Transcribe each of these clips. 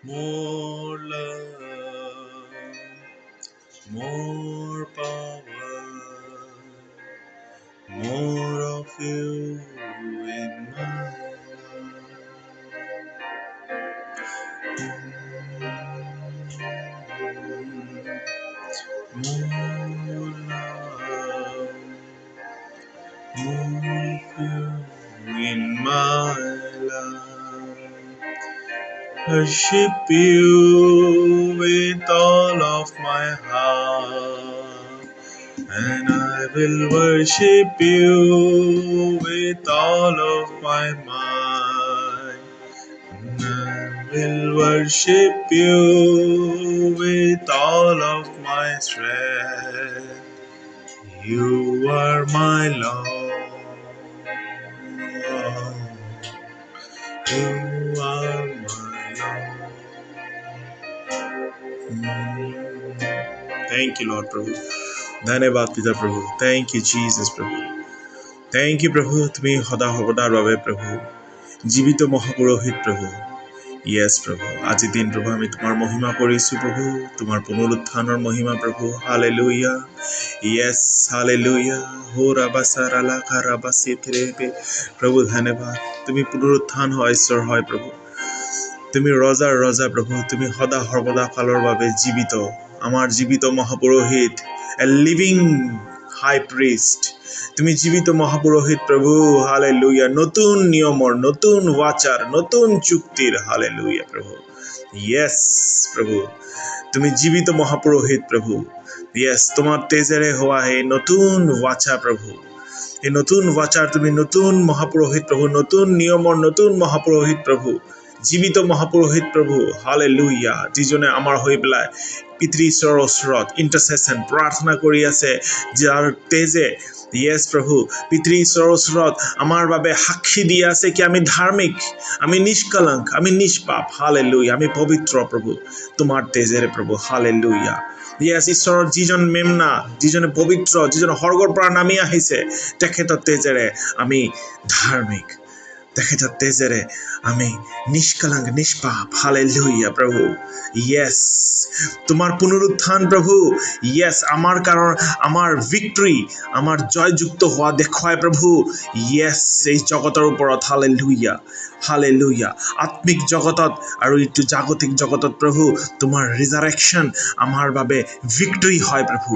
more love, more power, more of you in my life. More love, more of you in my life. Worship you with all of my heart, and I will worship you with all of my mind. And I will worship you with all of my strength. You are my Lord. You are my Lord. Thank you, Lord Prabhu. धन्यवाद पिता प्रभु. Thank you, Jesus Prabhu. Thank you प्रभु. তুমি সদা সৰ্বদাৰ বাবে প্ৰভু জীৱিত মহাপুৰোহিত প্ৰভু. Yes প্ৰভু. আজি দিন প্ৰভু আমি তোমাৰ মহিমা কৰিছো প্ৰভু. তোমাৰ পুনৰুত্থানৰ মহিমা প্ৰভু. Hallelujah. Yes, hallelujah. Ho rabasa ralaka rabasi tirebe. প্ৰভু ধন্যবাদ. তুমি পুনৰুত্থান হয় ঈশ্বৰ হয় প্ৰভু. তুমি ৰজাৰ ৰজা প্ৰভু. তুমি সদা সৰ্বদা কালৰ বাবে জীৱিত. আমাৰ জীৱিত মহাপুৰোহিত, a living high priest. তুমি জীৱিত মহাপুৰোহিত প্ৰভু. হালেলুয়া. নতুন নিয়মৰ, নতুন ৱাচাৰ, নতুন চুক্তিৰ। হালেলুয়া প্ৰভু. Yes প্ৰভু. তুমি জীৱিত মহাপুৰোহিত প্ৰভু. Yes, তোমাৰ তেজেৰে হোৱা এই নতুন ৱাচা প্ৰভু। এই নতুন ৱাচাৰ, তুমি নতুন মহাপুৰোহিত প্ৰভু, নতুন নিয়মৰ নতুন মহাপুৰোহিত প্ৰভু, জীৱিত মহাপুৰোহিত প্ৰভু। হালেলুয়া। যিজনে আমাৰ হৈ পেলাই পিতৃ ঈশ্বৰৰ ওচৰত ইণ্টাৰচেছন প্ৰাৰ্থনা কৰি আছে, যাৰ তেজে Yes প্ৰভু পিতৃ ঈশ্বৰৰ ওচৰত আমাৰ বাবে সাক্ষী দি আছে কি আমি ধাৰ্মিক, আমি নিষ্কলংক, আমি নিষ্পাপ। হালেলুয়া। আমি পবিত্ৰ প্ৰভু তোমাৰ তেজেৰে প্ৰভু। হালেলুয়া। Yes, ঈশ্বৰৰ যিজন মেমনা, যিজনে পবিত্ৰ, যিজন স্বৰ্গৰ পৰা নামি আহিছে, তেখেতৰ তেজেৰে আমি ধাৰ্মিক, তেখেতৰ তেজেৰে আমি নিষ্কলংক, নিষ্পাপ। হালেলুয়া প্ৰভু। Yes, তোমাৰ পুনৰুত্থান প্ৰভু। Yes, আমাৰ কাৰণ আমাৰ ভিক্টৰী, আমাৰ জয়যুক্ত হোৱা দেখুৱাই প্ৰভু। Yes, এই জগতৰ ওপৰত। হালেলুয়া। হালেলুয়া। আত্মিক জগতত আৰু এইটো জাগতিক জগতত প্ৰভু তোমাৰ ৰিজাৰেকশ্যন আমাৰ বাবে ভিক্টৰী হয় প্ৰভু।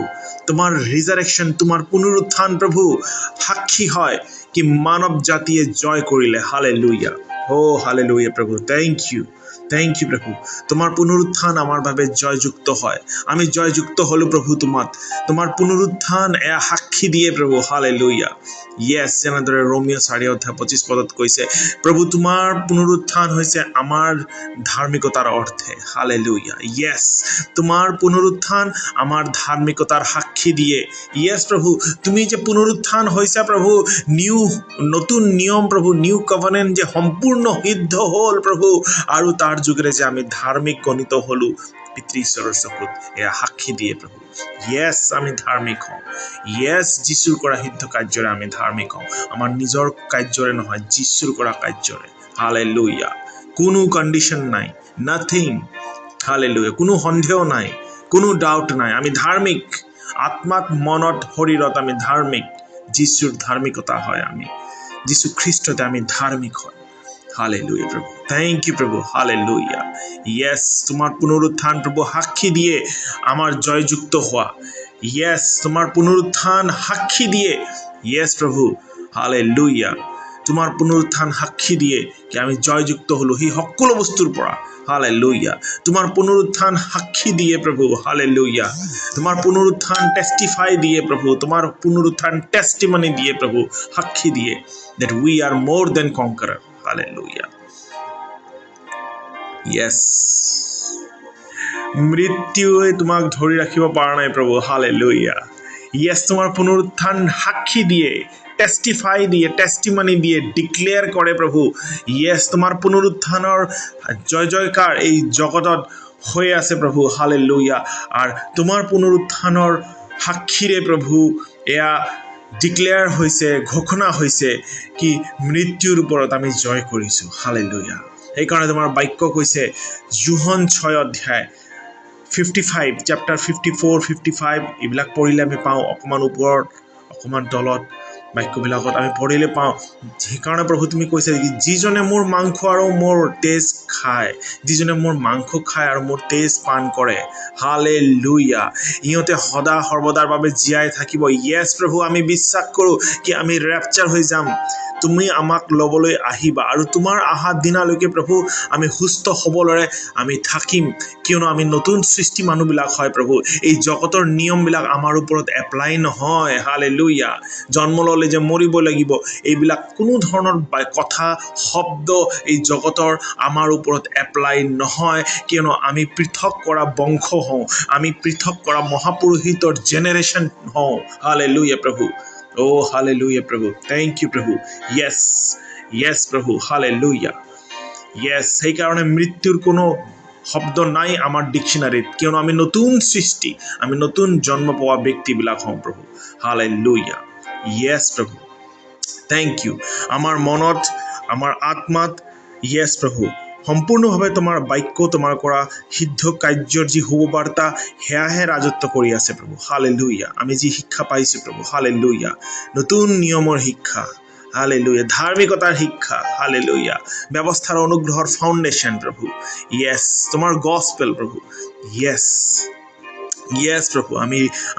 তোমাৰ ৰিজাৰেকশ্যন, তোমাৰ পুনৰুত্থান প্ৰভু সাক্ষী হয় কি মানৱ জাতিয়ে জয় কৰিলে। হালেলুয়া। হালেলুয়া প্ৰভু। Thank you প্ৰভু। তোমাৰ পুনৰুত্থান আমাৰ বাবে জয়যুক্ত হয়। আমি জয়যুক্ত হলো প্ৰভু তোমাত। তোমাৰ পুনৰুত্থান এয়া সাক্ষী দিয়ে প্ৰভু। হালেলুয়া। Yes, যেনেদৰে ৰোমিও 4:25 কৈছে, প্ৰভু তোমাৰ পুনৰুত্থান হৈছে আমাৰ ধাৰ্মিকতাৰ অৰ্থে। হালেলুয়া। Yes, তোমাৰ পুনৰুত্থান আমাৰ ধাৰ্মিকতাৰ সাক্ষী দিয়ে। Yes প্ৰভু, তুমি যে পুনৰুত্থান হৈছা প্ৰভু, নতুন নিয়ম প্ৰভু, নিউ কভেনেন্ট যে সম্পূৰ্ণ সিদ্ধ হ'ল প্ৰভু, আৰু তাৰ যোগেৰে যে আমি ধাৰ্মিক গণিত হলো পিতৃ ঈশ্বৰৰ চকুত, এয়া সাক্ষী দিয়ে প্ৰভু। Yes, আমি ধাৰ্মিক হওঁ। Yes, যীশুৰ কৰা সিদ্ধ কাৰ্যৰে আমি ধাৰ্মিক হওঁ। আমাৰ নিজৰ কাৰ্যৰে নহয়, যীশুৰ কৰা কাৰ্যৰে। হালেলুয়া। কোনো কণ্ডিশ্যন নাই, নাথিং। হালেলুয়া। কোনো সন্দেহ নাই, কোনো ডাউট নাই। আমি ধাৰ্মিক, আত্মাত, মনত, শৰীৰত আমি ধাৰ্মিক। যীশুৰ ধাৰ্মিকতা হয় আমি। যীশু খ্ৰীষ্টতে আমি ধাৰ্মিক হয়। হালেলুয়া প্ৰভু। Thank you প্ৰভু। হালেলুয়া। Yes, তোমাৰ পুনৰুত্থান প্ৰভু সাক্ষী দিয়ে আমাৰ জয়যুক্ত হোৱা। Yes, তোমাৰ পুনৰুত্থান সাক্ষী দিয়ে। Yes প্ৰভু। হালেলুয়া। তোমাৰ পুনৰুত্থান সাক্ষী দিয়ে কি আমি জয়যুক্ত হলো সেই সকলো বস্তুৰ পৰা। হালেলুয়া। তোমাৰ পুনৰুত্থান সাক্ষী দিয়ে প্ৰভু। হালেলুয়া। তোমাৰ পুনৰুত্থান টেষ্টিফাই দিয়ে প্ৰভু। তোমাৰ পুনৰুত্থান টেষ্টিমনি দিয়ে প্ৰভু, সাক্ষী দিয়ে that we are more than conqueror. Hallelujah. Yes. মৃত্যুৱে তোমাক ধৰি ৰাখিব পৰা নাই প্ৰভু। হালেলুয়া। Yes, তোমাৰ পুনৰুত্থান সাক্ষী দিয়ে, টেষ্টিফাই দিয়ে, টেষ্টিমনি দিয়ে, ডিক্লেয়াৰ কৰে প্ৰভু। Yes, তোমাৰ পুনৰুত্থানৰ জয় জয়কাৰ এই জগতত হৈ আছে প্ৰভু। হালেলুয়া। আৰু তোমাৰ পুনৰুত্থানৰ সাক্ষীৰে প্ৰভু এয়া ডিক্লেয়াৰ হৈছে, ঘোষণা হৈছে কি মৃত্যুৰ ওপৰত আমি জয় কৰিছো। হালেলুয়া। সেইকাৰণে তোমাৰ বাক্য কৈছে যোহন 6 অধ্যায় 55 চেপ্টাৰ 54 55 এইবিলাক পঢ়িলে আমি পাওঁ অকণমান ওপৰত অকণমান তলত বাক্যবিলাকত আমি পঢ়িলে পাওঁ সেইকাৰণে প্ৰভু তুমি কৈছা কি যিজনে মোৰ মাংস আৰু মোৰ তেজ খায় যিজনে মোৰ মাংস খায় আৰু মোৰ তেজ পান কৰে হালেলুয়া ইহঁতে সদা সৰ্বদাৰ বাবে জীয়াই থাকিব ইয়েছ প্ৰভু আমি বিশ্বাস কৰোঁ কি আমি ৰেপচাৰ হৈ যাম তুমি আমাক ল'বলৈ আহিবা আৰু তোমাৰ অহা দিনালৈকে প্ৰভু আমি সুস্থ হ'বলৈ আমি থাকিম কিয়নো আমি নতুন সৃষ্টি মানুহবিলাক হয় প্ৰভু এই জগতৰ নিয়মবিলাক আমাৰ ওপৰত এপ্লাই নহয় হালেলুয়া জন্ম ল'লে যে মৰিব লাগিব এইবিলাক কোনো ধৰণৰ কথা শব্দ এই জগতৰ আমাৰ ওপৰত এপ্লাই নহয় কিয়নো আমি পৃথক কৰা বংশ হওঁ আমি পৃথক কৰা মহাপুৰোহিতৰ জেনেৰেশ্যন হওঁ হালেলুয়া প্ৰভু Oh, hallelujah, Prabhu. Thank you, Prabhu. Yes, yes, Prabhu. Hallelujah. Yes, সেইকাৰণে মৃত্যুৰ কোনো শব্দ নাই আমাৰ ডিকশ্যনাৰীত কিয়নো আমি নতুন সৃষ্টি আমি নতুন জন্ম পোৱা ব্যক্তিবিলাক হওঁ প্ৰভু হালেলুয়া Yes, প্ৰভু Thank you. আমাৰ মনত আমাৰ আত্মাত Yes, প্ৰভু সম্পূৰ্ণভাৱে তোমাৰ বাক্য তোমাৰ কৰা সিদ্ধ কাৰ্যৰ যি শুভবাৰ্তা সেয়াহে ৰাজত্ব কৰি আছে প্ৰভু হালেলুয়া আমি যি শিক্ষা পাইছোঁ প্ৰভু হালেলুয়া নতুন নিয়মৰ শিক্ষা হালেলুয়া ধাৰ্মিকতাৰ শিক্ষা হালেলুয়া ব্যৱস্থাৰ অনুগ্ৰহৰ ফাউণ্ডেশ্যন প্ৰভু ইয়েছ তোমাৰ গস্পেল প্ৰভু ইয়েছ ইয়েছ প্ৰভু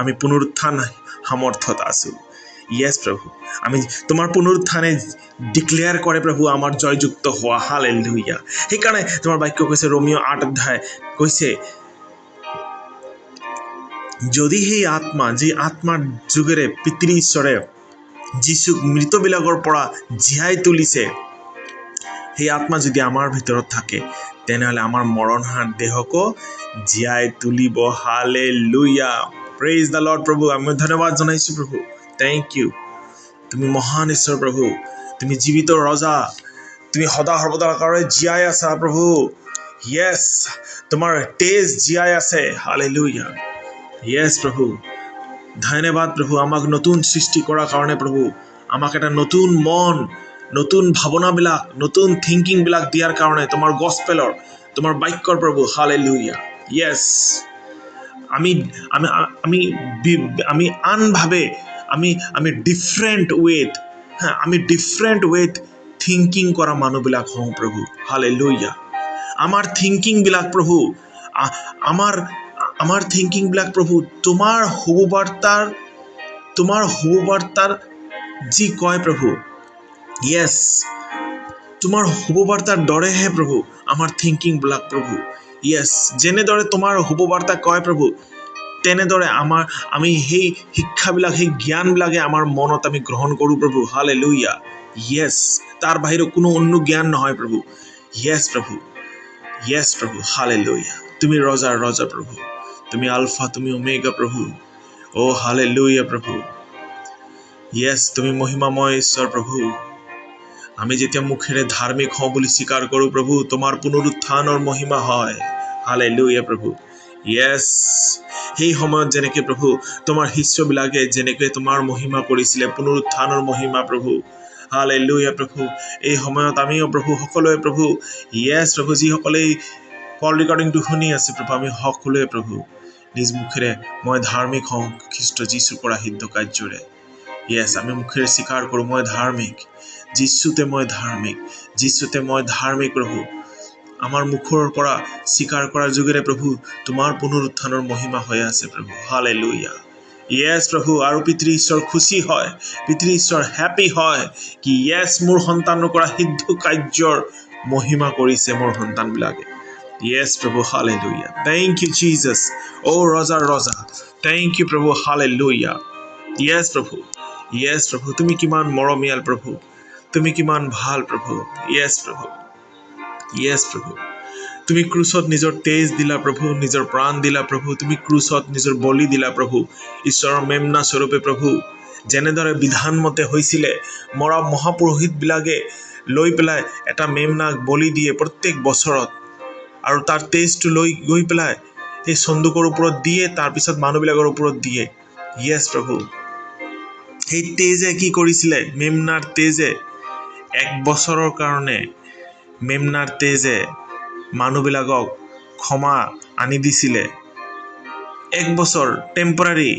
আমি পুনৰুত্থান সামৰ্থ্যত আছোঁ ইয়েছ প্ৰভু আমি তোমাৰ পুনৰুত্থানে ডিক্লেয়াৰ কৰে প্ৰভু আমাৰ জয়যুক্ত হোৱা হালেলুয়া সেইকাৰণে তোমাৰ বাক্য কৈছে ৰোমিও 8 অধ্যায় কৈছে যদি সেই আত্মা যি আত্মাৰ যোগেৰে পিতৃ ঈশ্বৰে যিচুক মৃতবিলাকৰ পৰা জীয়াই তুলিছে সেই আত্মা যদি আমাৰ ভিতৰত থাকে তেনেহলে আমাৰ মৰণহান দেহকো জীয়াই তুলিব হালেলুয়া প্ৰেইজ দ্য লৰ্ড প্ৰভু আমি ধন্যবাদ জনাইছো প্ৰভু থ্যাংক ইউ তুমি মহান ঈশ্বৰ প্ৰভু তুমি জীৱিত ৰজা তুমি সদা সৰ্বদাৰ কাৰণে জীয়াই আছা প্ৰভু ইয়েছ তোমাৰ তেজ জীয়াই আছে হালেলুয়া ইয়েছ প্ৰভু ধন্যবাদ প্ৰভু আমাক নতুন সৃষ্টি কৰাৰ কাৰণে প্ৰভু আমাক এটা নতুন মন নতুন ভাৱনাবিলাক নতুন থিংকিং বিলাক দিয়াৰ কাৰণে তোমাৰ গস্পেলৰ তোমাৰ বাক্যৰ প্ৰভু হালেলুয়া ইয়েছ আমি আমি আমি আমি আনভাৱে আমি ডিফাৰেণ্ট ৱেত আমি ডিফাৰেণ্ট ৱেত থিংকিং কৰা মানুহবিলাক হওঁ প্ৰভু হালেলুয়া আমাৰ থিংকিং বিলাক প্ৰভু আমাৰ থিংকিং বিলাক প্ৰভু তোমাৰ শুভবাৰ্তাৰ যি কয় প্ৰভু ইয়েছ তোমাৰ শুভবাৰ্তাৰ দৰেহে প্ৰভু আমাৰ থিংকিং বিলাক প্ৰভু ইয়েছ যেনেদৰে তোমাৰ শুভবাৰ্তা কয় প্ৰভু তেনেদৰে আমি সেই শিক্ষাবিলাক সেই জ্ঞানবিলাকে আমাৰ মনত আমি গ্ৰহণ কৰোঁ প্ৰভু হালেলুয়া ইয়েছ তাৰ বাহিৰে কোনো অন্য জ্ঞান নহয় প্ৰভু ইয়েছ প্ৰভু হালেলুয়া তুমি ৰজাৰ ৰজা প্ৰভু তুমি আলফা তুমি ওমেগা প্ৰভু ও হালেলুয়া প্ৰভু ইয়েছ তুমি মহিমাময় ঈশ্বৰ প্ৰভু আমি যেতিয়া মুখেৰে ধাৰ্মিক হওঁ বুলি স্বীকাৰ কৰোঁ প্ৰভু তোমাৰ পুনৰুত্থানৰ মহিমা হয় হালেলুয়া প্ৰভু ইয়েছ সেই সময়ত যেনেকৈ প্ৰভু তোমাৰ শিষ্যবিলাকে যেনেকৈ তোমাৰ মহিমা কৰিছিলে পুনৰুত্থানৰ মহিমা প্ৰভু হালেলুয়া প্ৰভু এই সময়ত আমিও প্ৰভু সকলোৱে প্ৰভু ইয়েছ প্ৰভু যিসকলে কল ৰেকৰ্ডিংটো শুনি আছে প্ৰভু আমি সকলোৱে প্ৰভু নিজ মুখেৰে মই ধাৰ্মিক হওঁ খ্ৰীষ্ট যীশুৰ কৰা সিদ্ধ কাৰ্যৰে ইয়েছ আমি মুখেৰে স্বীকাৰ কৰোঁ মই ধাৰ্মিক যীশুতে মই ধাৰ্মিক প্ৰভু আমাৰ মুখৰ পৰা স্বীকাৰ কৰাৰ যোগেৰে প্ৰভু তোমাৰ পুনৰুত্থানৰ মহিমা হৈ আছে প্ৰভু হালেলুয়া ইয়েছ প্ৰভু আৰু পিতৃ ঈশ্বৰ খুশি হয় পিতৃ ঈশ্বৰ হ্যাপি হয় কি ইয়েছ মোৰ সন্তানৰ কৰা সিদ্ধ কাৰ্যৰ মহিমা কৰিছে মোৰ সন্তানবিলাকে ইয়েছ প্ৰভু হালেলুয়া থ্যাংক ইউ জিজাছ ও ৰজাৰ ৰজা থ্যাংক ইউ প্ৰভু হালেলুয়া ইয়েছ প্ৰভু তুমি কিমান মৰমীয়াল প্ৰভু তুমি কিমান ভাল প্ৰভু ইয়েছ প্ৰভু তুমি ক্ৰুচত নিজৰ তেজ দিলা প্ৰভু নিজৰ প্ৰাণ দিলা প্ৰভু তুমি ক্ৰুচত নিজৰ বলি দিলা প্ৰভু ঈশ্বৰৰ মেমনা স্বৰূপে প্ৰভু যেনেদৰে বিধান মতে হৈছিলে মৰা মহাপুৰোহিতবিলাকে লৈ পেলাই এটা মেমনাক বলি দিয়ে প্ৰত্যেক বছৰত আৰু তাৰ তেজটো লৈ গৈ পেলাই এই সন্দুকৰ ওপৰত দিয়ে তাৰপিছত মানুহবিলাকৰ ওপৰত দিয়ে ইয়েছ প্ৰভু সেই তেজে কি কৰিছিলে মেমনাৰ তেজে 1 বছৰৰ কাৰণে মেমনাৰ তেজে মানুহবিলাকক ক্ষমা আনি দিছিলে। 1 বছৰ টেম্পৰাৰী,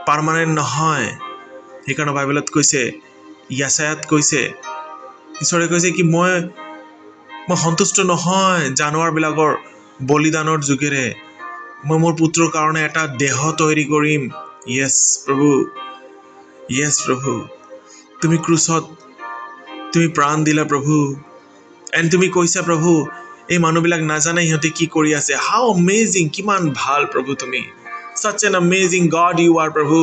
পাৰ্মানেণ্ট নহয়। সেইকাৰণে বাইবেলত কৈছে, য়াচায়াত কৈছে, ঈশ্বৰে কৈছে কি মই সন্তুষ্ট নহয় জানুৱাৰবিলাকৰ বলিদানৰ যোগেৰে। মই মোৰ পুত্ৰৰ কাৰণে এটা দেহ তৈয়াৰী কৰিম। য়েছ প্ৰভু, য়েছ প্ৰভু, তুমি ক্ৰুচত তুমি প্ৰাণ দিলা প্ৰভু। এণ্ড তুমি কৈছা প্ৰভু, এই মানুহবিলাক নাজানে সিহঁতে কি কৰি আছে। হাউ অমেজিং, কিমান ভাল প্ৰভু তুমি। Such an amazing God you are প্ৰভু।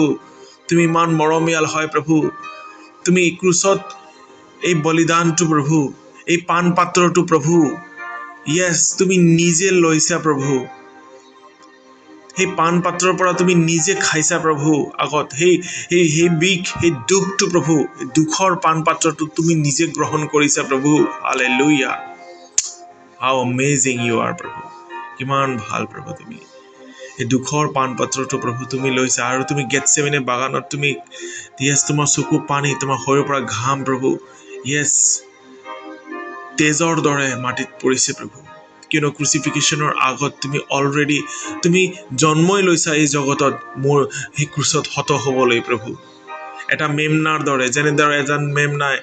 তুমি ইমান মৰমীয়াল হয় প্ৰভু। তুমি ক্ৰুচত এই বলিদানটো প্ৰভু, এই পাণ পাত্ৰটো প্ৰভু, য়েছ তুমি নিজে লৈছা প্ৰভু। সেই পাণ পাত্ৰৰ পৰা তুমি নিজে খাইছা প্ৰভু। আগত সেই দুখটো প্ৰভু, দুখৰ পাণ পাত্ৰটো তুমি নিজে গ্ৰহণ কৰিছা প্ৰভু। হালেলুয়া, হাউ অমেজিং ইউ আৰ প্ৰভু। কিমান ভাল প্ৰভু তুমি। এই দুখৰ পাণ পাত্ৰটো প্ৰভু তুমি লৈছা। আৰু তুমি গেটছেমানে বাগানত তুমি য়েছ তোমাৰ চকু পানী, তোমাৰ শৰীৰৰ পৰা ঘাম প্ৰভু, য়েছ তেজৰ দৰে মাটিত পৰিছে প্ৰভু। কিয়নো ক্ৰুচিফিকেশ্যনৰ আগত তুমি অলৰেডি তুমি জন্মই লৈছা এই জগতত মোৰ সেই ক্ৰুচত হত হ'বলৈ প্ৰভু। এটা মেমনাৰ দৰে, যেনেদৰে এজন মেমনাই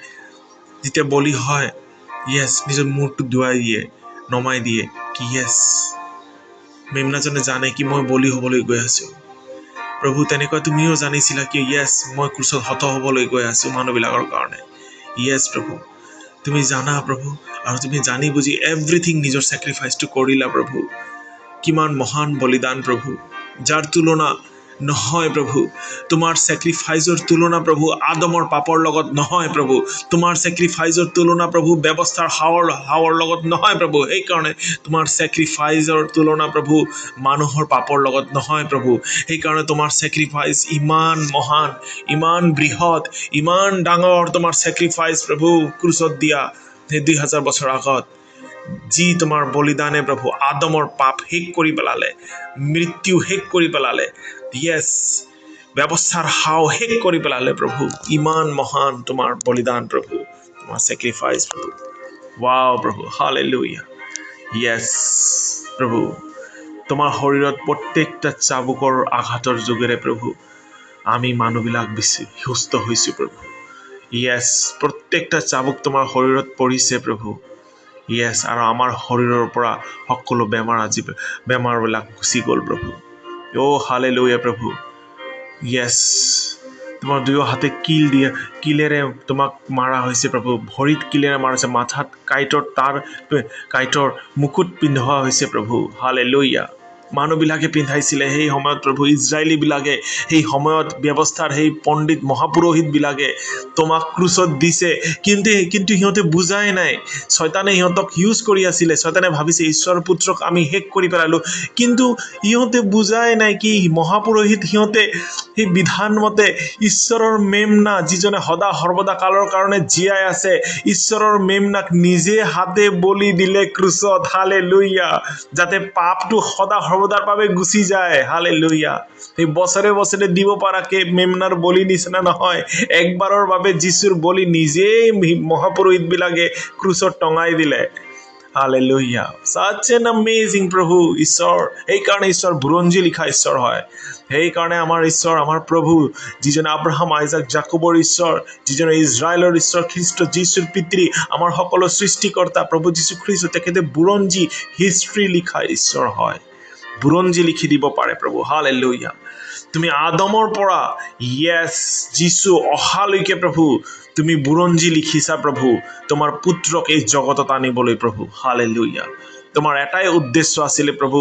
যেতিয়া বলি হয়, য়েছ নিজৰ মূৰটো ধুৱাই দিয়ে, নমাই দিয়ে কি য়েছ মেমনাজনে জানে কি মই বলি হ'বলৈ গৈ আছোঁ প্ৰভু। তেনেকৈ তুমিও জানিছিলা কি য়েছ মই ক্ৰুচত হত হ'বলৈ গৈ আছোঁ মানুহবিলাকৰ কাৰণে। য়েছ প্ৰভু, তুমি জানা প্ৰভু, আৰু তুমি জানি বুজি এভৰিথিং নিজৰ ছেক্ৰিফাইচটো কৰিলা প্ৰভু। কিমান মহান বলিদান প্ৰভু, যাৰ তুলনা নহয় প্ৰভু। তোমাৰ ছেক্ৰিফাইচৰ তুলনা প্ৰভু আদমৰ পাপৰ লগত নহয় প্ৰভু। তোমাৰ ছেক্ৰিফাইচৰ তুলনা প্ৰভু ব্যৱস্থাৰ হাৱৰ লগত নহয় প্ৰভু। সেইকাৰণে তোমাৰ ছেক্ৰিফাইচৰ তুলনা প্ৰভু মানুহৰ পাপৰ লগত নহয় প্ৰভু। সেইকাৰণে তোমাৰ ছেক্ৰিফাইচ ইমান মহান, ইমান বৃহৎ, ইমান ডাঙৰ তোমাৰ ছেক্ৰিফাইচ প্ৰভু ক্ৰুচত দিয়া সেই 2000 বছৰ আগত। যি তোমাৰ বলিদানে প্ৰভু আদমৰ পাপ শেষ কৰি পেলালে, মৃত্যু শেষ কৰি পেলালে, য়েছ ব্যৱস্থাৰ হাও শেষ কৰি পেলালে প্ৰভু। ইমান মহান তোমাৰ বলিদান প্ৰভু, তোমাৰ ছেক্ৰিফাইচ প্ৰভু। ৱাও প্ৰভু, হালেলুয়া, য়েছ প্ৰভু। তোমাৰ শৰীৰত প্ৰত্যেকটা চাবুকৰ আঘাতৰ যোগেৰে প্ৰভু আমি মানুহবিলাক বেছি সুস্থ হৈছোঁ প্ৰভু। য়েছ প্ৰত্যেকটা চাবুক তোমাৰ শৰীৰত পৰিছে প্ৰভু। য়েছ আৰু আমাৰ শৰীৰৰ পৰা সকলো বেমাৰবিলাক গুচি গ'ল প্ৰভু। অ' হালেলুয়া প্ৰভু। য়েছ তোমাৰ দুয়ো হাতে কিলেৰে তোমাক মাৰা হৈছে প্ৰভু। ভৰিত কিলেৰে মাৰা হৈছে, মাথাত কাঁইটৰ মুকুট পিন্ধোৱা হৈছে প্ৰভু। হালেলুয়া। মানুহবিলাকে পিন্ধাইছিলে সেই সময়ত প্ৰভু, ইজৰাইলীবিলাকে সেই সময়ত ব্যৱস্থাৰ সেই পণ্ডিত মহাপুৰোহিতবিলাকে তোমাক ক্ৰুচত দিছে, কিন্তু সিহঁতে বুজাই নাই। শয়তানে সিহঁতক ইউজ কৰি আছিলে। শয়তানে ভাবিছে ঈশ্বৰৰ পুত্ৰক আমি শেষ কৰি পেলালোঁ, কিন্তু সিহঁতে বুজাই নাই কি মহাপুৰোহিত সিহঁতে সেই বিধান মতে ঈশ্বৰৰ মেমনা যিজনে সদা সৰ্বদা কালৰ কাৰণে জীয়াই আছে, ঈশ্বৰৰ মেমনাক নিজে হাতে বলি দিলে ক্ৰুচত। হালেলুয়া, যাতে পাপটো সদা সৰ্বদাৰ বাবে গুচি যায়। হালেলুয়া। এই বছৰে বছৰে দিব পৰাকে মেমনাৰ বলি নিচিনা নহয়, একবাৰৰ বাবে যীশুৰ বলি নিজেই মহাপুৰোহিতবিলাকে ক্ৰুচত টঙাই দিলে। হালেলুয়া, such an amazing প্ৰভু ঈশ্বৰ। সেইকাৰণে ঈশ্বৰ বুৰঞ্জী লিখা ঈশ্বৰ হয়। সেইকাৰণে আমাৰ ঈশ্বৰ, আমাৰ প্ৰভু, যিজনে আব্ৰাহাম, আইজাক, জাকবৰ ঈশ্বৰ, যিজনে ইজৰাইলৰ ঈশ্বৰ, খ্ৰীষ্ট যীশুৰ পিতৃ, আমাৰ সকলো সৃষ্টিকৰ্তা প্ৰভু যীশু খ্ৰীষ্ট, তেখেতে বুৰঞ্জী হিষ্ট্ৰী লিখা ঈশ্বৰ হয়। বুৰঞ্জী লিখি দিব পাৰে প্ৰভু। হালেলুয়া। তুমি আদমৰ পৰা য়েছ যীশু অহালৈকে প্ৰভু তুমি বুৰঞ্জী লিখিছা প্ৰভু, তোমাৰ পুত্ৰক এই জগতত আনিবলৈ প্ৰভু। হালেলুয়া। তোমাৰ এটাই উদ্দেশ্য আছিলে প্ৰভু,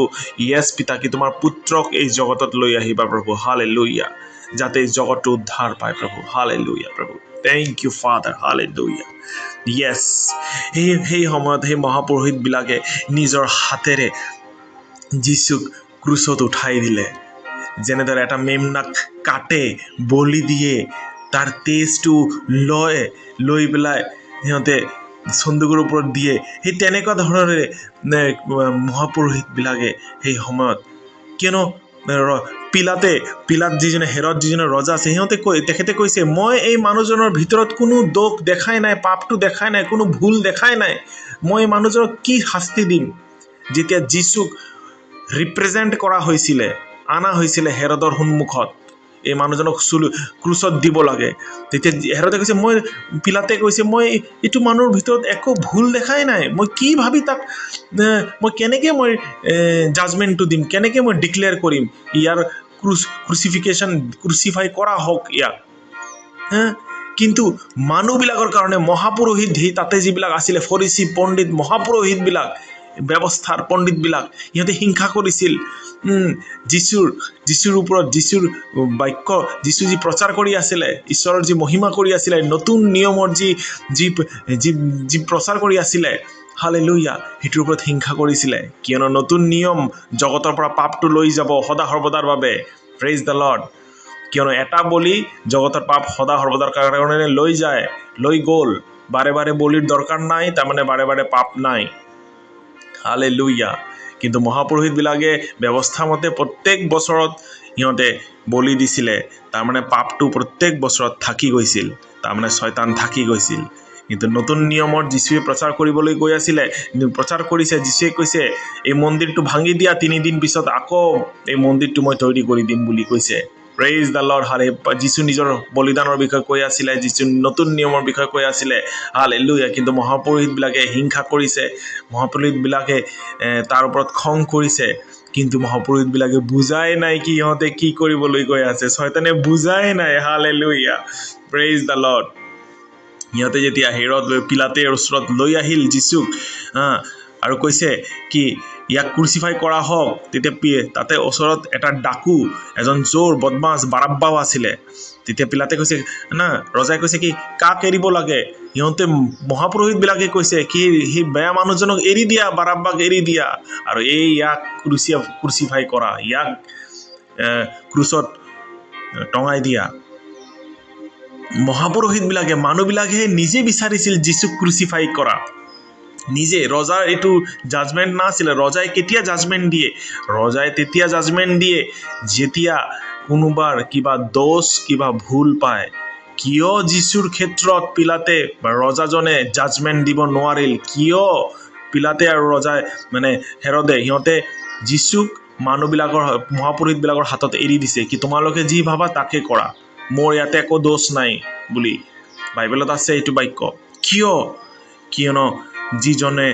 য়েছ পিতা কি তোমাৰ পুত্ৰক এই জগতত লৈ আহিবা প্ৰভু। হালেলুয়া, যাতে এই জগতটো উদ্ধাৰ পায় প্ৰভু। হালেলুয়া প্ৰভু, থেংক ইউ ফাদাৰ। হালেলুয়া, য়েছ সেই সময়ত সেই মহাপুৰোহিতবিলাকে নিজৰ হাতেৰে যীশুক ক্ৰুচত উঠাই দিলে। যেনেদৰে এটা মেমনাক কাটে, বলি দিয়ে, তাৰ তেজটো লৈ পেলাই সিহঁতে চন্দুকৰ ওপৰত দিয়ে, সেই তেনেকুৱা ধৰণেৰে মহাপুৰোহিতবিলাকে সেই সময়ত, কিয়নো পিলাত যিজনে হেৰদ যিজনে ৰজা আছে তেখেতে কৈছে মই এই মানুহজনৰ ভিতৰত কোনো দোষ দেখাই নাই, পাপটো দেখাই নাই, কোনো ভুল দেখাই নাই, মই এই মানুহজনক কি শাস্তি দিম। যেতিয়া যীচুক ৰিপ্ৰেজেণ্ট কৰা হৈছিলে, অনা হৈছিলে হেৰদৰ সন্মুখত, এই মানুহজনক ক্ৰুচত দিব লাগে, তেতিয়া হেৰদে কৈছে পিলাতে কৈছে মই এইটো মানুহৰ ভিতৰত একো ভুল দেখাই নাই, মই কি ভাবি তাক মই কেনেকৈ জাজমেণ্টটো দিম, কেনেকৈ মই ডিক্লেয়াৰ কৰিম ইয়াৰ ক্ৰুচিফাই কৰা হওক ইয়াক। কিন্তু মানুহবিলাকৰ কাৰণে মহাপুৰোহিত তাতে যিবিলাক আছিলে ফৰিচী পণ্ডিত মহাপুৰোহিতবিলাক, ব্যৱস্থাৰ পণ্ডিতবিলাক, সিহঁতে হিংসা কৰিছিল যীচুৰ ওপৰত, যীচুৰ বাক্য, যীচু যি প্ৰচাৰ কৰি আছিলে, ঈশ্বৰৰ যি মহিমা কৰি আছিলে, নতুন নিয়মৰ যি প্ৰচাৰ কৰি আছিলে, হালেলুয়া, সেইটোৰ ওপৰত হিংসা কৰিছিলে। কিয়নো নতুন নিয়ম জগতৰ পৰা পাপটো লৈ যাব সদা সৰ্বদাৰ বাবে। Praise the lord. কিয়নো এটা বলি জগতৰ পাপ সদা সৰ্বদাৰ কাৰণে লৈ গ'ল। বাৰে বাৰে বলিৰ দৰকাৰ নাই, তাৰমানে বাৰে বাৰে পাপ নাই। হালেলুয়া। কিন্তু মহাপুৰোহিতবিলাকে ব্যৱস্থা মতে প্ৰত্যেক বছৰত সিহঁতে বলি দিছিলে, তাৰমানে পাপটো প্ৰত্যেক বছৰত থাকি গৈছিল, তাৰমানে শয়তান থাকি গৈছিল। কিন্তু নতুন নিয়মৰ যীশুৱে প্ৰচাৰ কৰিবলৈ গৈ আছিলে, প্ৰচাৰ কৰিছে, যীশুৱে কৈছে এই মন্দিৰটো ভাঙি দিয়া, 3 দিন পিছত আকৌ এই মন্দিৰটো মই তৈৰি কৰি দিম বুলি কৈছে। Praise the lord. যীচু নিজৰ বলিদানৰ বিষয়ে কৈ আছিলে, যীচু নতুন নিয়মৰ বিষয়ে কৈ আছিলে, হালেলুয়া। কিন্তু মহাপুৰোহিতবিলাকে হিংসা কৰিছে, মহাপুৰোহিতবিলাকে তাৰ ওপৰত খং কৰিছে। কিন্তু মহাপুৰোহিতবিলাকে বুজাই নাই কি সিহঁতে কি কৰিবলৈ গৈ আছে, শয়তানে বুজাই নাই। Hallelujah, praise the lord. সিহঁতে যেতিয়া পিলাতেৰ ওচৰত লৈ আহিল যীচুক আৰু কৈছে কি ইয়াক ক্ৰুচিফাই কৰা হওক, তেতিয়া তাতে ওচৰত এটা ডাকু, এজন চোৰ বদমাছ বাৰাব্বাও আছিলে। তেতিয়া পিলাতে কৈছে ৰজাই কৈছে কি কাক এৰিব লাগে? সিহঁতে মহাপুৰোহিতবিলাকে কৈছে কি সেই বেয়া মানুহজনক এৰি দিয়া, বাৰাব্বাক এৰি দিয়া, আৰু ইয়াক ক্ৰুচিফাই কৰা, ইয়াক ক্ৰুচত টঙাই দিয়া। মহাপুৰোহিতবিলাকে, মানুহবিলাকে নিজে বিচাৰিছিল যীচুক ক্ৰুচিফাই কৰা, নিজে। ৰজাৰ এইটো জাজমেণ্ট নাছিলে। ৰজাই কেতিয়া জাজমেণ্ট দিয়ে? ৰজাই তেতিয়া জাজমেণ্ট দিয়ে যেতিয়া কোনোবাৰ কিবা দোষ, কিবা ভুল পায়। কিয় যীচুৰ ক্ষেত্ৰত পিলাতে বা ৰজাজনে জাজমেণ্ট দিব নোৱাৰিল? কিয় পিলাতে আৰু ৰজাই হেৰদে সিহঁতে যীচুক মানুহবিলাকৰ, মহাপুৰোহিতবিলাকৰ হাতত এৰি দিছে কি তোমালোকে যি ভাবা তাকে কৰা, মোৰ ইয়াতে একো দোষ নাই বুলি বাইবেলত আছে এইটো বাক্য। কিয়নো যিজনে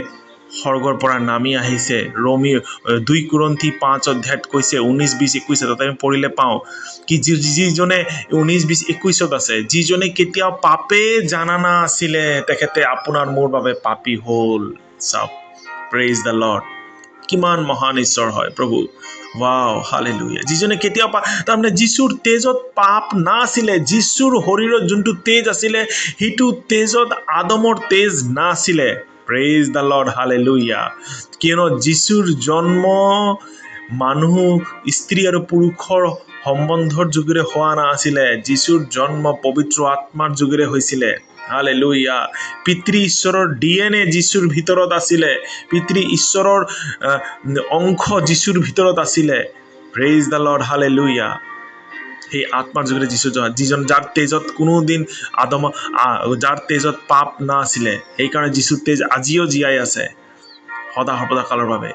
স্বৰ্গৰ পৰা নামি আহিছে, 2 Korinthi 5 কৈছে 19, 20, 21, তাতে আমি পঢ়িলে পাওঁ কি যিজনে 19, 20, 21 আছে, যিজনে কেতিয়াও পাপে জানা নাছিলে তেখেতে আপোনাৰ মোৰ বাবে পাপী হ'ল। চাওক, প্ৰেইজ দ্য লৰ্ড। কিমান মহান ঈশ্বৰ হয় প্ৰভু। Wow, hallelujah. যিজনে কেতিয়াও তাৰমানে যীচুৰ তেজত পাপ নাছিলে। যীচুৰ শৰীৰত যোনটো তেজ আছিলে সেইটো তেজত আদমৰ তেজ নাছিলে। Praise the lord, hallelujah. কিয়নো যীচুৰ জন্ম মানুহ, স্ত্ৰী আৰু পুৰুষৰ সম্বন্ধৰ যোগেৰে হোৱা নাছিলে। যীচুৰ জন্ম পবিত্ৰ আত্মাৰ যোগেৰে হৈছিলে। হালেলুয়া। পিতৃ ঈশ্বৰৰ DNA যীচুৰ ভিতৰত আছিলে। পিতৃ ঈশ্বৰৰ অংশ যীচুৰ ভিতৰত আছিলে। Praise the lord, hallelujah. সেই আত্মাৰ যোগেৰে যীচু, যাৰ তেজত কোনোদিন যাৰ তেজত পাপ নাছিলে, সেইকাৰণে যীচুৰ তেজ আজিও জীয়াই আছে সদা সৰ্বদা কালৰ বাবে।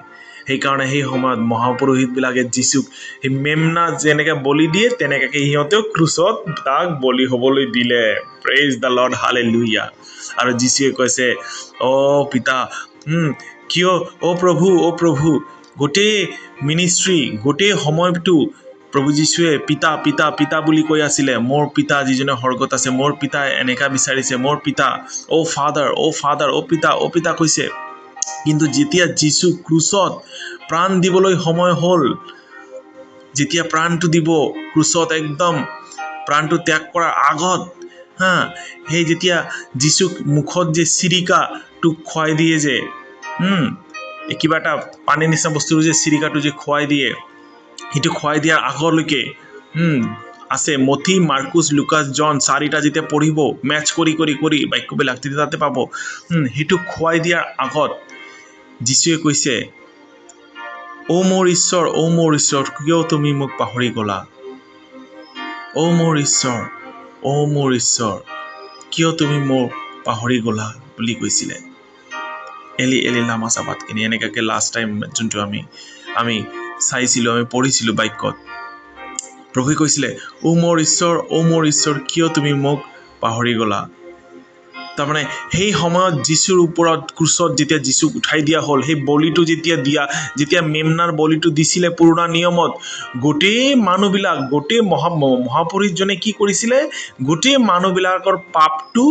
সেইকাৰণে সেই সময়ত মহাপুৰোহিতবিলাকে যীচুক সেই মেমনা যেনেকৈ বলি দিয়ে তেনেকৈ সিহঁতেও ক্ৰুচত তাক বলি হ'বলৈ দিলে। Praise the lord, hallelujah. আৰু যীচুৱে কৈছে পিতা, কিয় প্ৰভু গোটেই মিনিষ্ট্ৰী, গোটেই সময়টো প্ৰভু যীশুৱে পিতা পিতা পিতা বুলি কৈ আছিলে। মোৰ পিতা যিজনে স্বৰ্গত আছে, মোৰ পিতাই এনেকা বিচাৰিছে, মোৰ পিতা, ফাদাৰ, পিতা কৈছে। কিন্তু যেতিয়া যীচু ক্ৰুচত প্ৰাণ দিবলৈ সময় হ'ল, যেতিয়া প্ৰাণটো দিব ক্ৰুচত, একদম প্ৰাণটো ত্যাগ কৰাৰ আগত, সেই যেতিয়া যীচুক মুখত যে চিৰিকাটো খুৱাই দিয়ে, যে কিবা এটা পানীৰ নিচিনা বস্তু যে চিৰিকাটো যে খুৱাই দিয়ে, সেইটো খুৱাই দিয়াৰ আগলৈকে আছে মথি, মাৰ্কুচ, লুকাচ, জন 4টা যেতিয়া পঢ়িব, মেচ কৰি বাক্যবিলাক, তেতিয়া তাতে পাব। সেইটো খুৱাই দিয়াৰ আগত যীচুৱে কৈছে অ' মোৰ ঈশ্বৰ কিয় তুমি মোক পাহৰি গ'লা? অ' মোৰ ঈশ্বৰ কিয় তুমি মোক পাহৰি গ'লা বুলি কৈছিলে। এলি এলি লামা চাবাতখিনি এনেকুৱাকৈ লাষ্ট টাইম যোনটো আমি চাইছিলোঁ, আমি পঢ়িছিলোঁ বাক্যত। প্ৰভুৱে কৈছিলে, অ' মোৰ ঈশ্বৰ কিয় তুমি মোক পাহৰি গ'লা? তাৰমানে সেই সময়ত যীশুৰ ওপৰত ক্ৰুচত যেতিয়া যীশুক উঠাই দিয়া হ'ল, সেই বলিটো যেতিয়া মেমনাৰ বলিটো দিছিলে পুৰণা নিয়মত, গোটেই মানুহবিলাক, গোটেই মহাপুৰুষজনে কি কৰিছিলে? গোটেই মানুহবিলাকৰ পাপটো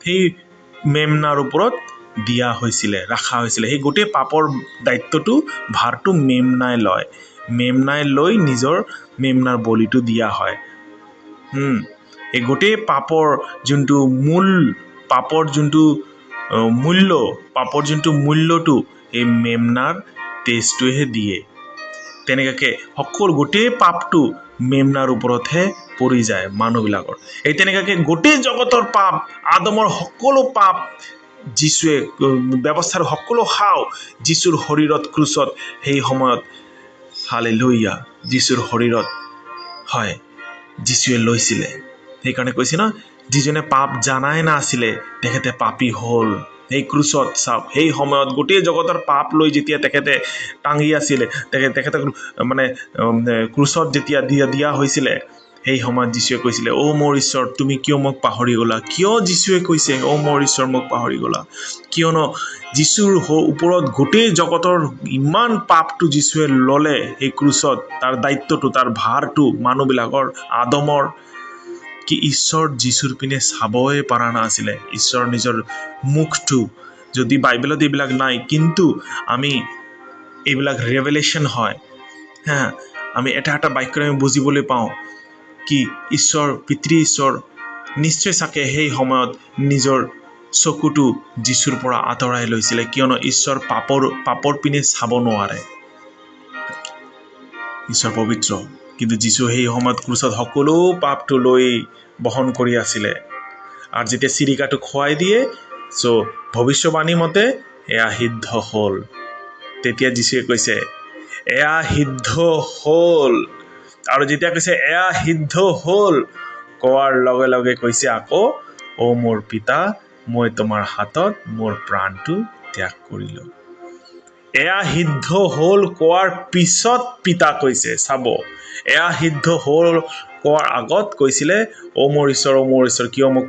সেই মেমনাৰ ওপৰত দিয়া হৈছিলে, ৰখা হৈছিলে। সেই গোটেই পাপৰ দায়িত্বটো, ভাৰটো মেমনাই লৈ নিজৰ মেমনাৰ বলিটো দিয়া হয়। এই গোটেই পাপৰ যোনটো মূল্যটো এই মেমনাৰ তেজটোহে দিয়ে। তেনেকুৱাকৈ গোটেই পাপটো মেমনাৰ ওপৰতহে পৰি যায় মানুহবিলাকৰ। এই তেনেকুৱাকৈ গোটেই জগতৰ পাপ, আদমৰ সকলো পাপ যীশুৱে, ব্যৱস্থাৰ সকলো হাও যীশুৰ শৰীৰত ক্ৰুচত সেই সময়ত, হালেলুয়া, যীশুৰ শৰীৰত হয় যীশুৱে লৈছিলে। সেইকাৰণে কৈছে ন, যিজনে পাপ জানাই নাছিলে তেখেতে পাপী হ'ল। সেই ক্ৰুচত চাওক, সেই সময়ত গোটেই জগতৰ পাপ লৈ যেতিয়া তেখেতে টাঙি আছিলে, তেখেতক মানে ক্ৰুচত যেতিয়া দিয়া হৈছিলে, সেই সময়ত যীশুৱে কৈছিলে, অ' মোৰ ঈশ্বৰ তুমি কিয় মোক পাহৰি গ'লা? কিয় যীশুৱে কৈছে, অ' মোৰ ঈশ্বৰ মোক পাহৰি গ'লা? কিয়নো যীশুৰ ওপৰত গোটেই জগতৰ ইমান পাপটো যীশুৱে ল'লে সেই ক্ৰুচত, তাৰ দায়িত্বটো, তাৰ ভাৰটো মানুহবিলাকৰ, আদমৰ, কি ঈশ্বৰ যীশুৰ পিনে চাবই পৰা নাছিলে। ঈশ্বৰ নিজৰ মুখটো, যদি বাইবেলত এইবিলাক নাই, কিন্তু আমি এইবিলাক ৰেভেলেশ্যন হয়, আমি এটা বাক্য আমি বুজিবলৈ পাওঁ, কি ঈশ্বৰ, পিতৃ ঈশ্বৰ নিশ্চয় চাগে সেই সময়ত নিজৰ চকুটো যীশুৰ পৰা আঁতৰাই লৈছিলে, কিয়নো ঈশ্বৰ পাপৰ পিনে চাব নোৱাৰে। ঈশ্বৰ পবিত্ৰ, কিন্তু যীশু সেই সময়ত ক্ৰুচত সকলো পাপটো লৈ বহন কৰি আছিলে। আৰু যেতিয়া চিৰিকাটো খুৱাই দিয়ে, ভৱিষ্যবাণী মতে এয়া সিদ্ধ হ'ল। তেতিয়া যীশুৱে কৈছে, এয়া সিদ্ধ হ'ল। আৰু যেতিয়া কৈছে এয়া সিদ্ধ হ'ল, কোৱাৰ লগে লগে কৈছে আকৌ, অ' মোৰ পিতা, মই তোমাৰ হাতত মোৰ প্ৰাণটো ত্যাগ কৰিলোঁ। এয়া সিদ্ধ হ'ল কোৱাৰ পিছত পিতা কৈছে, চাব, এয়া সিদ্ধ হ'ল কোৱাৰ আগত কৈছিলে, অ' মোৰ ঈশ্বৰ কিয় মোক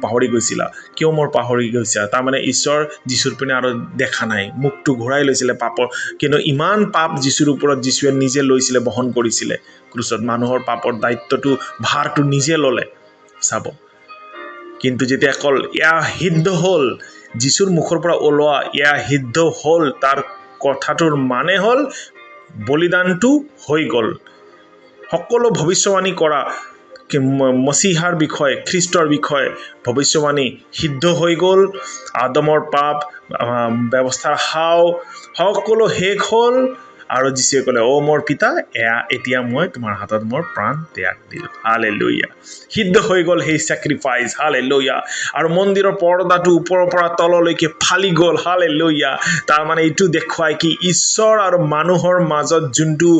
পাহৰি গৈছা? তাৰমানে ঈশ্বৰ যীশুৰ পিনে আৰু দেখা নাই, মুখটো ঘূৰাই লৈছিলে পাপৰ। কিন্তু ইমান পাপ যীশুৰ ওপৰত যীশুৱে নিজে লৈছিলে, বহন কৰিছিলে ক্ৰুচত। মানুহৰ পাপৰ দায়িত্বটো, ভাৰটো নিজে ল'লে, চাব। কিন্তু যেতিয়া অকল এয়া সিদ্ধ হ'ল, যীশুৰ মুখৰ পৰা ওলোৱা এয়া সিদ্ধ হ'ল, তাৰ কথাটোৰ মানে হ'ল বলিদানটো হৈ গ'ল। সকলো ভৱিষ্যবাণী কৰা মছিহাৰ বিষয়ে, খ্ৰীষ্টৰ বিষয়ে ভৱিষ্যবাণী সিদ্ধ হৈ গ'ল। আদমৰ পাপ, ব্যৱস্থাৰ হাও সকলো শেষ হ'ল। আৰু যীশুৱে ক'লে, অ' মোৰ পিতা, এতিয়া মই তোমাৰ হাতত মোৰ প্ৰাণ ত্যাগ দিলোঁ। হালেলুয়া, সিদ্ধ হৈ গ'ল সেই ছেক্ৰিফাইচ। হালেলুয়া। আৰু মন্দিৰৰ পৰ্দাটো ওপৰৰ পৰা তললৈকে ফালি গ'ল। হালেলুয়া। তাৰমানে এইটো দেখুৱাই কি ঈশ্বৰ আৰু মানুহৰ মাজত যোনটো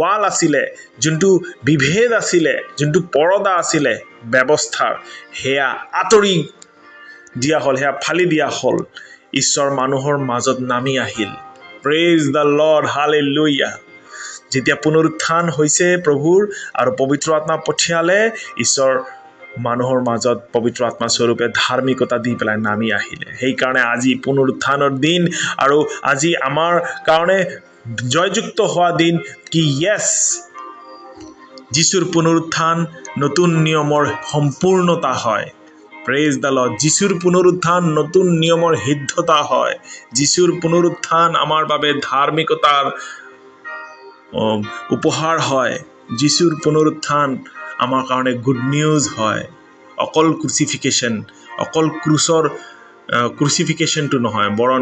ৱাল আছিলে, যোনটো বিভেদ আছিলে, যোনটো পৰ্দা আছিলে ব্যৱস্থাৰ, সেয়া আঁতৰি দিয়া হ'ল, সেয়া ফালি দিয়া হ'ল। ঈশ্বৰ মানুহৰ মাজত নামি আহিল। Praise the lord. হালেলুয়া। যেতিয়া পুনৰুত্থান হৈছে প্ৰভুৰ আৰু পবিত্ৰ আত্মা পঠিয়ালে, ঈশ্বৰ মানুহৰ মাজত পবিত্ৰ আত্মা স্বৰূপে ধাৰ্মিকতা দি পেলাই নামি আহিলে। সেইকাৰণে আজি পুনৰুত্থানৰ দিন, আৰু আজি আমাৰ কাৰণে জয়যুক্ত হোৱা দিন কি, য়েছ, যীশুৰ পুনৰুত্থান নতুন নিয়মৰ সম্পূৰ্ণতা হয়। Praise the lord. যীশুৰ পুনৰুত্থান নতুন নিয়মৰ সিদ্ধতা হয়। যীশুৰ পুনৰুত্থান আমাৰ বাবে ধাৰ্মিকতাৰ উপহাৰ হয়। যীশুৰ পুনৰুত্থান আমাৰ কাৰণে গুড নিউজ হয়। অকল ক্ৰুচিফিকেশ্যনটো নহয়, বৰং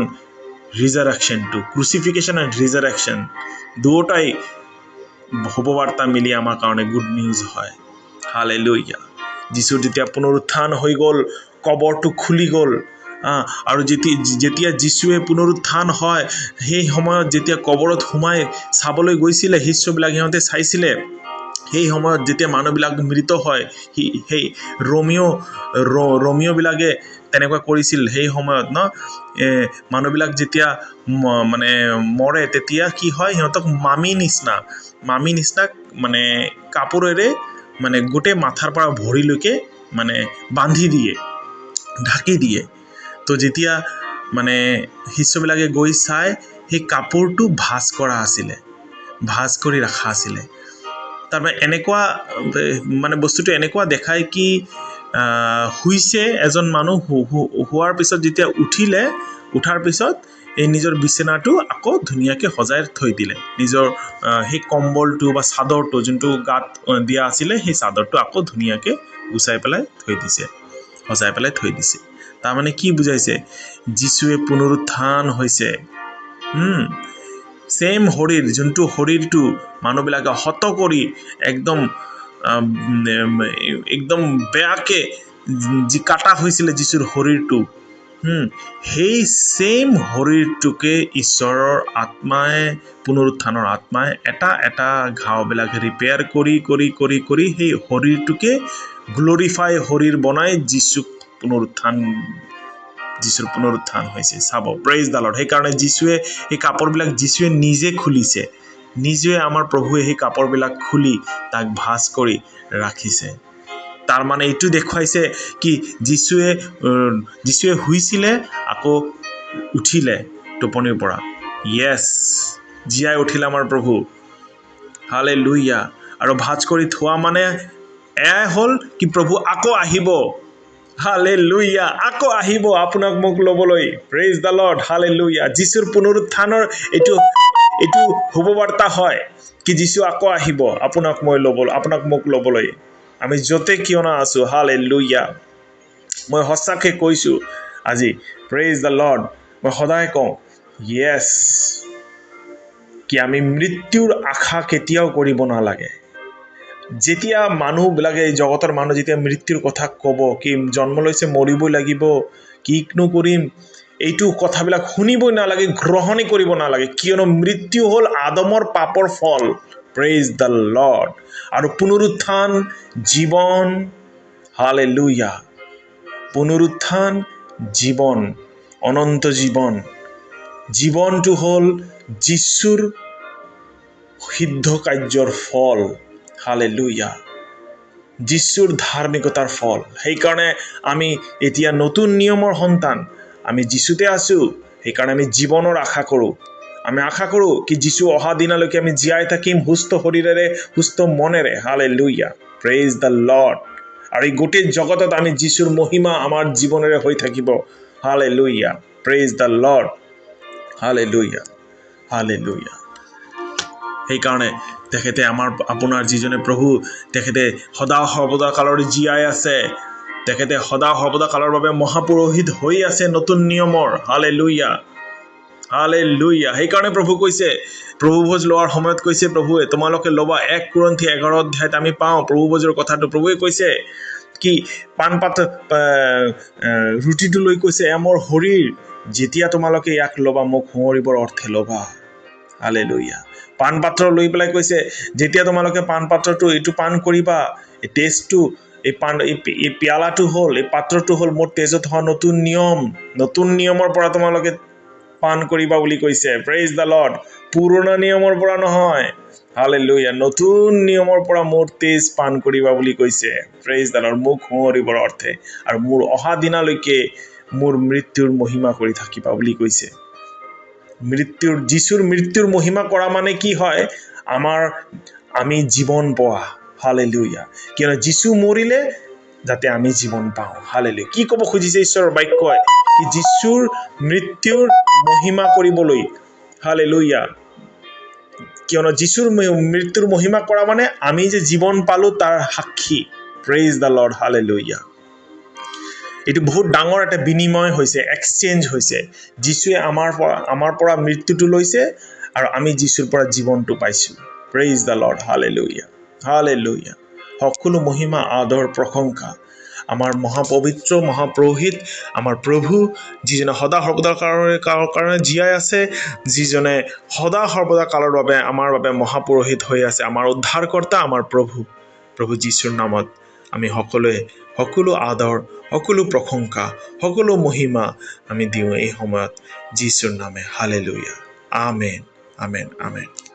ৰিজাৰেকশ্যনটো। ক্ৰুচিফিকেশ্যন এণ্ড ৰিজাৰেকশ্যন দুয়োটাই শুভবাৰ্তা মিলি আমাৰ কাৰণে গুড নিউজ হয়। হালেলুয়া। যীশুৰ যেতিয়া পুনৰুত্থান হৈ গ'ল, কবৰটো খুলি গ'ল, আৰু যেতিয়া যীশুৱে পুনৰুত্থান হয় সেই সময়ত যেতিয়া কবৰত সোমাই চাবলৈ গৈছিলে শিষ্যবিলাক সিহঁতে চাইছিলে সেই সময়ত যেতিয়া মানুহবিলাক মৃত হয় সেই ৰোমিওবিলাকে তেনেকুৱা কৰিছিল সেই সময়ত মানুহবিলাক যেতিয়া মানে মৰে তেতিয়া কি হয় সিহঁতক মামি নিচিনা মানে কাপোৰেৰে মানে গোটেই মাথাৰ পৰা ভৰিলৈকে মানে বান্ধি দিয়ে ঢাকি দিয়ে তো যেতিয়া মানে শিষ্যবিলাকে গৈ চাই সেই কাপোৰটো ভাঁজ কৰা আছিলে ভাঁজ কৰি ৰখা আছিলে তাৰমানে এনেকুৱা মানে বস্তুটো এনেকুৱা দেখায় কি শুইছে এজন মানুহ হোৱাৰ পিছত যেতিয়া উঠাৰ পিছত এই নিজৰ বিচনাটো আকৌ ধুনীয়াকৈ সজাই থৈ দিলে নিজৰ সেই কম্বলটো বা চাদৰটো যোনটো গাত দিয়া আছিলে সেই চাদৰটো আকৌ ধুনীয়াকৈ গুচাই পেলাই থৈ দিছে সজাই পেলাই থৈ দিছে তাৰমানে কি বুজাইছে যীশুৱে পুনৰুত্থান হৈছে সেম শৰীৰ যোনটো শৰীৰটো মানুহবিলাকে হত কৰি একদম বেয়াকে যি কাটা হৈছিলে যীশুৰ শৰীৰটো সেই সেম শৰীৰটোকে ঈশ্বৰৰ আত্মাই পুনৰুত্থানৰ আত্মাই এটা ঘাওবিলাক ৰিপেয়াৰ কৰি সেই শৰীৰটোকে গ্লৰিফাই শৰীৰ বনাই যীশুৰ পুনৰুত্থান হৈছে চাব প্ৰেইজ দ্য লৰ্ড সেইকাৰণে যীশুৱে এই কাপোৰবিলাক যীশুৱে নিজে খুলিছে নিজে আমাৰ প্ৰভুৱে সেই কাপোৰবিলাক খুলি তাক ভাঁজ কৰি ৰাখিছে তাৰ মানে এইটো দেখুৱাইছে কি যীশুৱে শুইছিলে আকৌ উঠিলে টোপনিৰ পৰা ইয়েছ জীয়াই উঠিলে আমাৰ প্ৰভু হালেলুয়া আৰু ভাঁজ কৰি থোৱা মানে এয়াই হ'ল কি প্ৰভু আকৌ আহিব হালেলুয়া আকৌ আহিব আপোনাক মোক ল'বলৈ প্ৰেইজ দ্য লৰ্ড হালেলুয়া যীশুৰ পুনৰুত্থানৰ এইটো শুভবাৰ্তা হয় কি যীশু আকৌ আহিব আপোনাক মোক ল'বলৈ আমি য'তে কিয় না আছো হালেলুয়া মই সঁচাকৈ কৈছো আজি প্ৰেইজ দ্য লৰ্ড মই সদায় কওঁ ইয়েছ কি আমি মৃত্যুৰ আশা কেতিয়াও কৰিব নালাগে যেতিয়া মানুহবিলাকে জগতৰ মানুহ যেতিয়া মৃত্যুৰ কথা ক'ব কি জন্ম লৈছে মৰিবই লাগিব কিনো কৰিম এইটো কথাবিলাক শুনিবই নালাগে গ্ৰহণই কৰিব নালাগে কিয়নো মৃত্যু হ'ল আদমৰ পাপৰ ফল প্ৰেইজ দ্য লৰ্ড আৰু পুনৰুত্থান জীৱন হালেলুয়া পুনৰুত্থান জীৱন অনন্ত জীৱনটো হ'ল যীশুৰ সিদ্ধ কাৰ্যৰ ফল হালেলুয়া যীশুৰ ধাৰ্মিকতাৰ ফল সেইকাৰণে আমি এতিয়া নতুন নিয়মৰ সন্তান আমি যীশুতে আছো সেইকাৰণে আমি জীৱনৰ আশা কৰোঁ আমি আশা কৰোঁ কি যীশু অহা দিনলৈকে আমি জীয়াই থাকিম সুস্থ শৰীৰেৰে সুস্থ মনেৰে হালেলুয়া প্ৰেইজ দ্য লৰ্ড আৰু এই গোটেই জগতত আমি যীশুৰ মহিমা আমাৰ জীৱনেৰে হৈ থাকিব hallelujah praise the lord hallelujah hallelujah সেইকাৰণে তেখেতে আপোনাৰ যিজনে প্ৰভু তেখেতে সদা সৰ্বদা কালৰ জীয়াই আছে তেখেতে সদা সৰ্বদা কালৰ বাবে মহাপুৰোহিত হৈ আছে নতুন নিয়মৰ হালেলুয়া হালেলুয়া সেইকাৰণে প্ৰভু কৈছে প্ৰভু ভোজ লোৱাৰ সময়ত কৈছে প্ৰভুৱে তোমালোকে ল'বা 1 কোৰিন্থী 11 অধ্যায়ত আমি পাওঁ প্ৰভু ভোজৰ কথাটো প্ৰভুৱে কৈছে কি পানপাত ৰুটিটো লৈ কৈছে মোৰ শৰীৰ যেতিয়া তোমালোকে ইয়াক ল'বা মোক সুঁৱৰিবৰ অৰ্থে ল'বা হালেলুয়া পান পাত্ৰ লৈ পেলাই কৈছে যেতিয়া তোমালোকে পান পাত্ৰটো এইটো পান কৰিবা এই টেষ্টটো এই পিয়ালাটো হ'ল এই পাত্ৰটো হ'ল মোৰ তেজত হোৱা নতুন নিয়মৰ পৰা তোমালোকে পান কৰিবা বুলি কৈছে প্ৰেইজ দ্য লৰ্ড পুৰণা নিয়মৰ পৰা নহয় হালেলুয়া নতুন নিয়মৰ পৰা মোৰ তেজ পান কৰিবা বুলি কৈছে প্ৰেইজ দ্য লৰ্ড মোক সুঁৱৰিবৰ অৰ্থে আৰু মোৰ অহা দিনলৈকে মোৰ মৃত্যুৰ মহিমা কৰি থাকিবা বুলি কৈছে যীশুৰ মৃত্যুৰ মহিমা কৰা মানে কি হয় আমি জীৱন পোৱা হালেলুয়া কিয়নো যীশু মৰিলে যাতে আমি জীৱন পাওঁ হালেলুয়া কি ক'ব খুজিছে ঈশ্বৰৰ বাক্যই কি যীশুৰ মৃত্যুৰ মহিমা কৰিবলৈ হালেলুয়া কিয়নো যীশুৰ মৃত্যুৰ মহিমা কৰা মানে আমি যে জীৱন পালো তাৰ সাক্ষী প্ৰেইজ দ্য লৰ্ড হালেলুয়া এইটো বহুত ডাঙৰ এটা বিনিময় হৈছে এক্সচেঞ্জ হৈছে যীশুৱে আমাৰ পৰা মৃত্যুটো লৈছে আৰু আমি যীশুৰ পৰা জীৱনটো পাইছো praise the lord hallelujah hallelujah সকলো মহিমা আদৰ প্ৰশংসা আমাৰ মহাপবিত্ৰ মহাপুৰোহিত আমাৰ প্ৰভু, যিজনে সদা সৰ্বদাৰ কাৰণে জীয়াই আছে, যিজনে সদা সৰ্বদা কালৰ বাবে আমাৰ বাবে মহাপুৰোহিত হৈ আছে, আমাৰ উদ্ধাৰকৰ্তা আমাৰ প্ৰভু যীশুৰ নামত আমি সকলোৱে সকলো আদৰ, সকলো প্ৰশংসা, সকলো মহিমা আমি দিওঁ এই সময়ত যীশুৰ নামে। হালেলুয়া। আমেন, আমেন, আমেন।